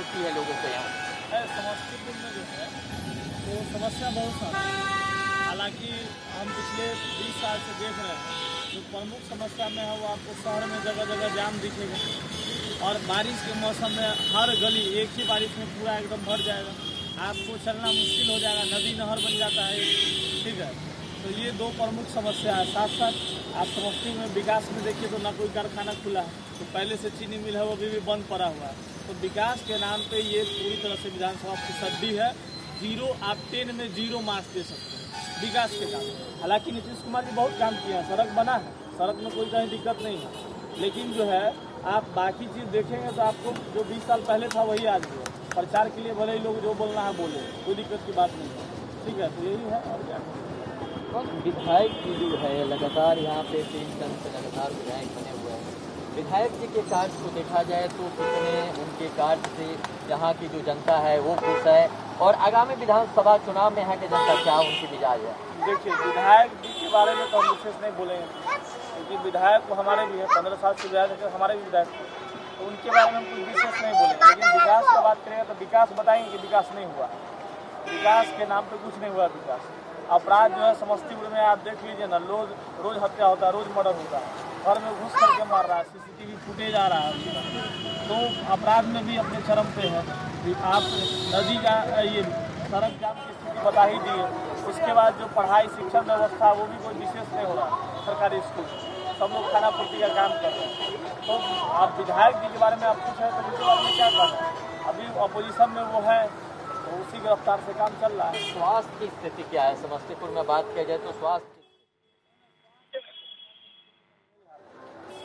होती है लोगों को यहाँ? समस्तीपुर में जो है तो समस्या बहुत सारी है। हालांकि हम पिछले 20 साल से देख रहे हैं जो प्रमुख समस्या में है वो आपको शहर में जगह जगह जाम दिखेगा और बारिश के मौसम में हर गली एक ही बारिश में पूरा एकदम भर जाएगा, आपको चलना मुश्किल हो जाएगा, नदी नहर बन जाता है, ठीक है। तो ये दो प्रमुख समस्या है। साथ साथ आप समस्तीपुर में विकास में देखिए तो ना कोई कारखाना खुला है, तो पहले से चीनी मिल है वो अभी भी बंद पड़ा हुआ है। तो विकास के नाम पे ये पूरी तरह से विधानसभा फिसड्डी है। 0 आप 10 में 0 मार्क्स दे सकते हैं विकास के काम। हालांकि नीतीश कुमार जी बहुत काम किया है, सड़क बना है, सड़क में कोई कहीं दिक्कत नहीं है, लेकिन जो है आप बाकी चीज़ देखेंगे तो आपको जो 20 साल पहले था वही आज भी है। प्रचार के लिए भले ही लोग जो बोलना है बोले, कोई दिक्कत की बात नहीं है, ठीक है। तो यही है और क्या। विधायक जी जो है लगातार यहाँ पे 3 टर्म से लगातार विधायक बने हुए हैं। विधायक जी के कार्य को देखा जाए तो कितने उनके कार्य से यहाँ की जो जनता है वो खुश है, और आगामी विधानसभा चुनाव में यहाँ की जनता क्या उनकी मिजाज है? देखिए, विधायक जी के बारे में तो हम विशेष नहीं बोलेंगे, क्योंकि विधायक को हमारे भी है, 15 साल से विधायक है, हमारे भी विधायक, तो उनके बारे में हम कुछ विशेष नहीं बोलेंगे। लेकिन विकास की बात करेंगे तो विकास बताएंगे कि विकास नहीं हुआ, विकास के नाम पे कुछ नहीं हुआ। विकास अपराध जो है समस्तीपुर में आप देख लीजिए ना, रोज हत्या होता है, रोज मर्डर होता है, घर में घुस करके मार रहा है, CCTV फुटेज आ रहा है। तो अपराध में भी अपने चरम पे है। आप नदी का ये सड़क जाम की स्थिति बता ही दी है। उसके बाद जो पढ़ाई शिक्षण व्यवस्था वो भी कोई विशेष नहीं हो रहा है। सरकारी स्कूल सब लोग खाना पूर्ति का काम कर रहे हैं। तो आप विधायक जी के बारे में आप पूछ रहे हैं तो उनके बारे में क्या कहना है? अभी अपोजिशन में वो है तो उसी की रफ्तार से काम चल रहा है। स्वास्थ्य की स्थिति क्या है समस्तीपुर में? बात किया जाए तो स्वास्थ्य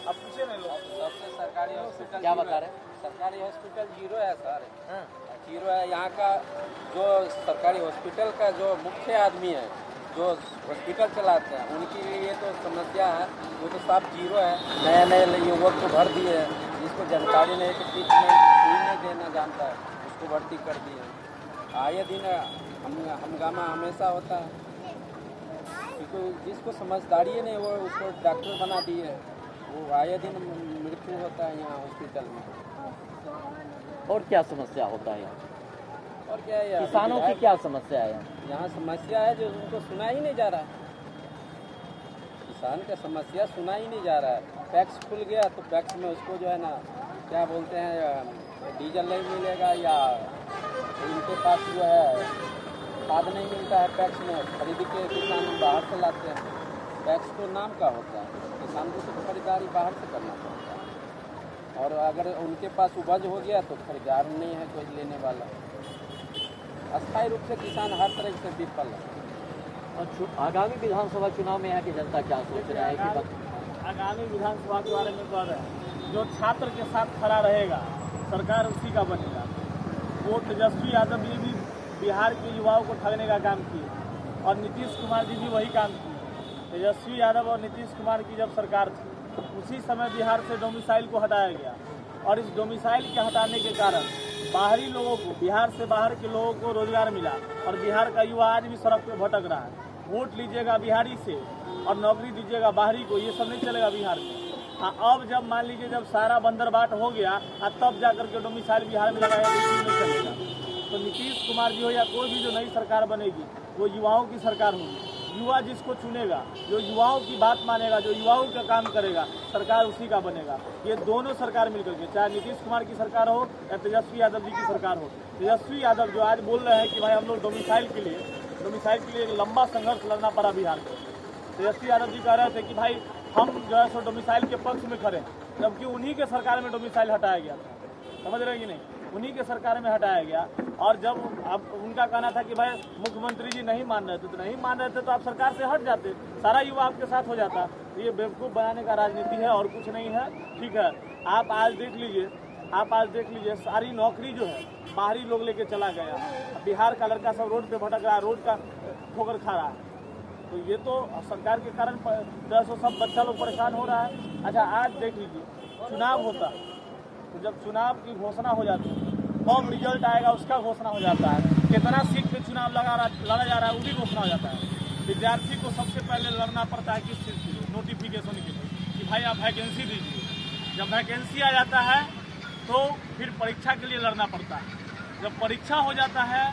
आप पूछे नहीं लोग सबसे सरकारी हॉस्पिटल क्या बता रहे हैं? सरकारी हॉस्पिटल 0 है सर, 0 है। यहाँ का जो सरकारी हॉस्पिटल का जो मुख्य आदमी है जो हॉस्पिटल चलाते हैं उनकी लिए तो समस्या है, वो तो साफ 0 है। नए युवक को भर दिए हैं, जिसको जानकारी नहीं कि ट्रीटमेंट नहीं देना जानता है उसको भर्ती कर दिए। आए दिन हंगामा हमेशा होता है, क्योंकि जिसको समझदारी नहीं वो उसको डॉक्टर बना दिए, वो आए दिन मृत्यु होता है यहाँ हॉस्पिटल में। और क्या समस्या होता है यहाँ? और क्या है, किसानों की क्या समस्या है यहाँ समस्या है जो उनको सुना ही नहीं जा रहा है। किसान का समस्या सुना ही नहीं जा रहा है। पैक्स खुल गया तो पैक्स में उसको जो है ना क्या बोलते हैं, डीजल नहीं मिलेगा, या इनके पास जो है खाद नहीं मिलता है पैक्स में, खरीद के किसान बाहर से लाते हैं। पैक्स तो नाम का होता है, किसान को तो खरीदारी बाहर से करना पड़ता है, और अगर उनके पास उपज हो गया तो खरीदार नहीं है कोई लेने वाला। अस्थायी रूप से किसान हर तरह से विफल है। और आगामी विधानसभा चुनाव में यहाँ की जनता क्या सोच रहा है कि आगामी विधानसभा के बारे में कह रहे हैं, जो छात्र के साथ खड़ा रहेगा सरकार उसी का बनेगा। वो तेजस्वी यादव जी भी बिहार के युवाओं को ठगने का काम किए और नीतीश कुमार जी भी वही काम किए। तेजस्वी यादव और नीतीश कुमार की जब सरकार थी उसी समय बिहार से डोमिसाइल को हटाया गया, और इस डोमिसाइल के हटाने के कारण बाहरी लोगों को, बिहार से बाहर के लोगों को रोजगार मिला, और बिहार का युवा आज भी सड़क पे भटक रहा है। वोट लीजिएगा बिहारी से और नौकरी दीजिएगा बाहरी को, ये सब नहीं चलेगा बिहार में। हाँ, अब जब मान लीजिए जब सारा बंदरबाट हो गया तब जाकर के डोमिसाइल बिहार में लगाया, नहीं चलेगा। तो नीतीश कुमार जी हो या कोई भी जो नई सरकार बनेगी वो युवाओं की सरकार होगी। युवा जिसको चुनेगा, जो युवाओं की बात मानेगा, जो युवाओं का काम करेगा, सरकार उसी का बनेगा। ये दोनों सरकार मिलकर के, चाहे नीतीश कुमार की सरकार हो या तेजस्वी यादव जी की सरकार हो। तेजस्वी यादव जो आज बोल रहे हैं कि भाई हम लोग डोमिसाइल के लिए एक लंबा संघर्ष लड़ना पड़ा बिहार को। तेजस्वी यादव जी कह रहे थे कि भाई हम जो है सो डोमिसाइल के पक्ष में खड़े, जबकि उन्हीं के सरकार में डोमिसाइल हटाया गया था। समझ रहे हैं कि नहीं? उन्हीं के सरकार में हटाया गया। और जब अब उनका कहना था कि भाई मुख्यमंत्री जी नहीं मान रहे थे, तो नहीं मान रहे थे तो आप सरकार से हट जाते, सारा युवा आपके साथ हो जाता। ये बेवकूफ़ बनाने का राजनीति है और कुछ नहीं है, ठीक है। आप आज देख लीजिए सारी नौकरी जो है बाहरी लोग लेके चला गया। बिहार का लड़का सब रोड पे भटक रहा है, रोड का ठोकर खा रहा है। तो ये तो सरकार के कारण सब बच्चा लोग परेशान हो रहा है। अच्छा, आज देख लीजिए चुनाव होता है तो जब चुनाव की घोषणा हो जाती है, कब रिजल्ट आएगा उसका घोषणा हो जाता है, कितना सीट पे चुनाव लड़ा जा रहा है वो भी घोषणा हो जाता है। विद्यार्थी को सबसे पहले लड़ना पड़ता है किस चीज़ के लिए? नोटिफिकेशन के लिए कि भाई आप वैकेंसी दीजिए। जब वैकेंसी आ जाता है तो फिर परीक्षा के लिए लड़ना पड़ता है। जब परीक्षा हो जाता है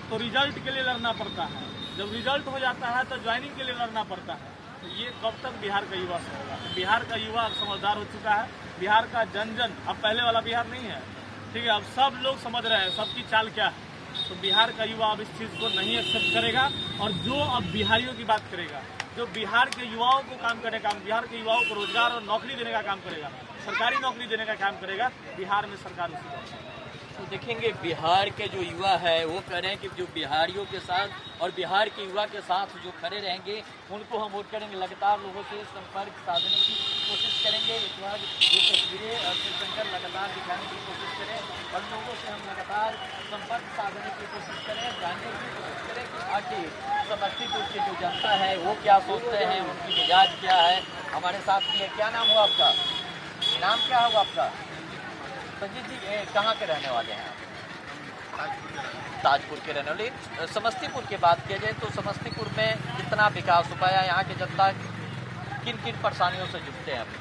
तो रिजल्ट के लिए लड़ना पड़ता है। जब रिजल्ट हो जाता है तो ज्वाइनिंग के लिए लड़ना पड़ता है। तो ये कब तक बिहार का युवा सहेगा? बिहार का युवा अब समझदार हो चुका है। बिहार का जन जन अब पहले वाला बिहार नहीं है, ठीक है। अब सब लोग समझ रहे हैं सबकी चाल क्या है। तो बिहार का युवा अब इस चीज़ को नहीं एक्सेप्ट करेगा। और जो अब बिहारियों की बात करेगा, जो बिहार के युवाओं को काम करने का, बिहार के युवाओं को रोजगार और नौकरी देने का काम करेगा, सरकारी नौकरी देने का काम करेगा, बिहार में सरकार उसी का। तो देखेंगे बिहार के जो युवा है वो कह रहे हैं कि जो बिहारियों के साथ और बिहार के युवा के साथ जो खड़े रहेंगे उनको हम वोट करेंगे। लगातार लोगों से संपर्क साधने की कोशिश करेंगे। इस बार जो तस्वीरें शिवशंकर लगातार दिखाने की कोशिश करें और लोगों से हम लगातार संपर्क साधने की कोशिश करें, जानने की कोशिश करें कि आखिर समस्तीपुर की जो जनता है वो क्या सोचते हैं, उनकी मिजाज क्या है। हमारे साथ भी है। क्या नाम हुआ आपका? नाम क्या हुआ आपका? संजीत जी, कहाँ के रहने वाले हैं आप? ताजपुर के रहने वाले। समस्तीपुर की बात किया जाए तो समस्तीपुर में कितना विकास हो पाया? यहाँ की जनता किन किन परेशानियों से जूझते हैं अभी?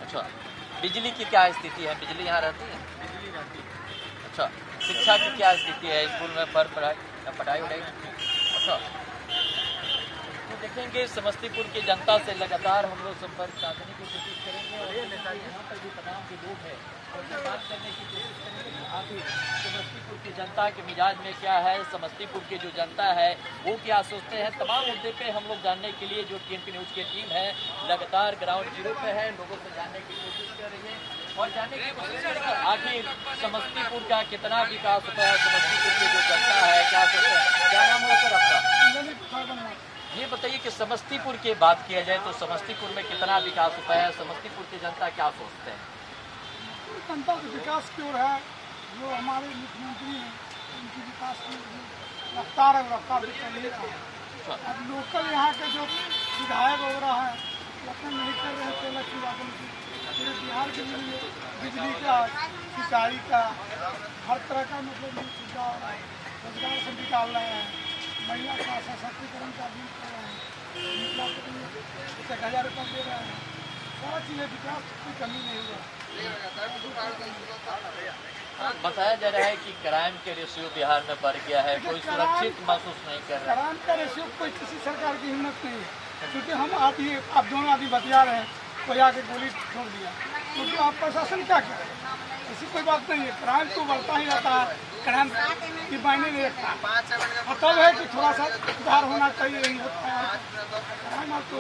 अच्छा, बिजली की क्या स्थिति है? बिजली यहाँ रहती है? अच्छा, शिक्षा की क्या स्थिति है? स्कूल में पढ़ाई उड़ाई? अच्छा, तो देखेंगे समस्तीपुर की जनता से लगातार हम लोग संपर्क साधने की कोशिश करेंगे और यहाँ पर भी तमाम जो लोग हैं उनसे बात करने की कोशिश करेंगे कि आखिर समस्तीपुर की जनता के मिजाज में क्या है, समस्तीपुर की जो जनता है वो क्या सोचते हैं। तमाम मुद्दे पे हम लोग जानने के लिए जो TNP न्यूज़ की टीम है लगातार ग्राउंड जीरो पे है, लोगों से जानने की कोशिश कर रही है और जानने की कोशिश करेंगे आखिर समस्तीपुर का कितना विकास होता है, समस्तीपुर की जो जनता है क्या सोचते हैं। क्या नाम है सर आपका? ये बताइए कि समस्तीपुर की बात किया जाए तो समस्तीपुर में कितना विकास हुआ है, समस्तीपुर की जनता क्या सोचते हैं? जनता के विकास की ओर है। जो हमारे मुख्यमंत्री हैं उनकी विकास की रफ्तार है, रफ्तार भी चल ही रहा है। अब लोकल यहाँ के जो विधायक वगैरह हैं अपना नहीं कर रहे हैं तेल की बातों की। पूरे बिहार के लिए बिजली का, सिंचाई का, हर तरह का मतलब सुविधा हो रहा है। रोजगार से निकाल रहे हैं, महिला का सशक्तिकरण का भी कर रहे हैं, महिला को भी 1000 रुपये दे रहे हैं। सारा चीज़ें विकास की कमी नहीं हुआ। बताया जा रहा है कि क्राइम के रेशियो बिहार में बढ़ गया है, कोई सुरक्षित महसूस नहीं कर रहा है। क्राइम का रेशियो कोई किसी सरकार की हिम्मत नहीं है। क्योंकि हम आप दोनों आदमी बतिया रहे हैं, कोई आके गोली छोड़ दिया, क्योंकि आप प्रशासन क्या करे? ऐसी कोई बात नहीं है। क्राइम तो बढ़ता ही रहता है, क्राइम की मायने नहीं रखता। और तब है कि थोड़ा सा सुधार होना चाहिए। क्राइम तो